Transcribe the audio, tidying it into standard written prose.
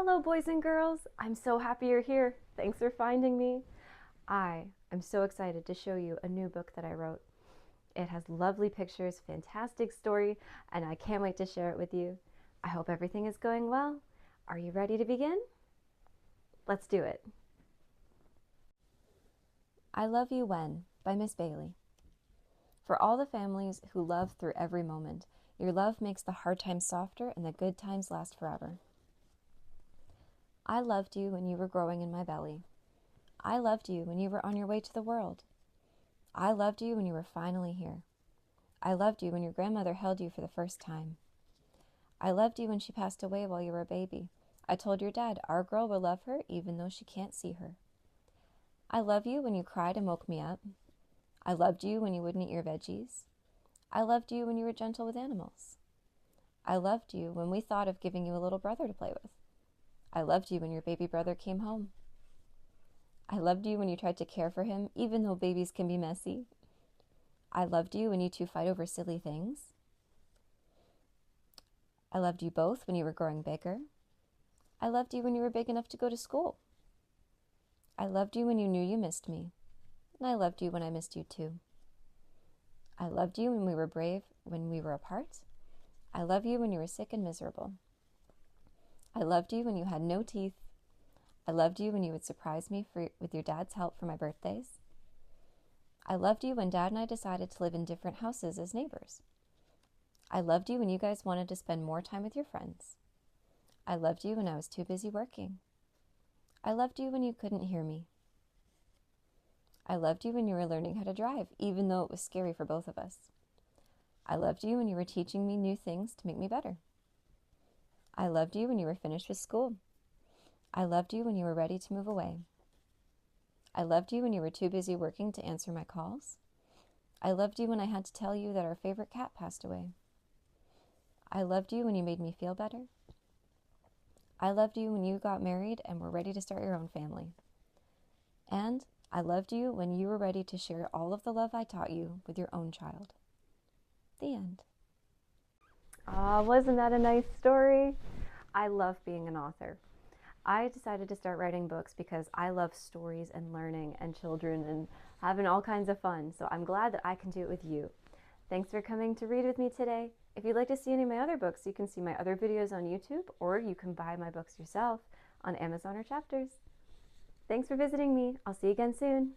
Hello, boys and girls. I'm so happy you're here. Thanks for finding me. I am so excited to show you a new book that I wrote. It has lovely pictures, fantastic story, and I can't wait to share it with you. I hope everything is going well. Are you ready to begin? Let's do it. I Love You When by Miss Bailey. For all the families who love through every moment, your love makes the hard times softer and the good times last forever. I loved you when you were growing in my belly. I loved you when you were on your way to the world. I loved you when you were finally here. I loved you when your grandmother held you for the first time. I loved you when she passed away while you were a baby. I told your dad our girl will love her even though she can't see her. I love you when you cried and woke me up. I loved you when you wouldn't eat your veggies. I loved you when you were gentle with animals. I loved you when we thought of giving you a little brother to play with. I loved you when your baby brother came home. I loved you when you tried to care for him, even though babies can be messy. I loved you when you two fight over silly things. I loved you both when you were growing bigger. I loved you when you were big enough to go to school. I loved you when you knew you missed me. And I loved you when I missed you too. I loved you when we were brave, when we were apart. I love you when you were sick and miserable. I loved you when you had no teeth. I loved you when you would surprise me with your dad's help for my birthdays. I loved you when Dad and I decided to live in different houses as neighbors. I loved you when you guys wanted to spend more time with your friends. I loved you when I was too busy working. I loved you when you couldn't hear me. I loved you when you were learning how to drive, even though it was scary for both of us. I loved you when you were teaching me new things to make me better. I loved you when you were finished with school. I loved you when you were ready to move away. I loved you when you were too busy working to answer my calls. I loved you when I had to tell you that our favorite cat passed away. I loved you when you made me feel better. I loved you when you got married and were ready to start your own family. And I loved you when you were ready to share all of the love I taught you with your own child. The end. Wasn't that a nice story? I love being an author. I decided to start writing books because I love stories and learning and children and having all kinds of fun. So I'm glad that I can do it with you. Thanks for coming to read with me today. If you'd like to see any of my other books, you can see my other videos on YouTube, or you can buy my books yourself on Amazon or Chapters. Thanks for visiting me. I'll see you again soon.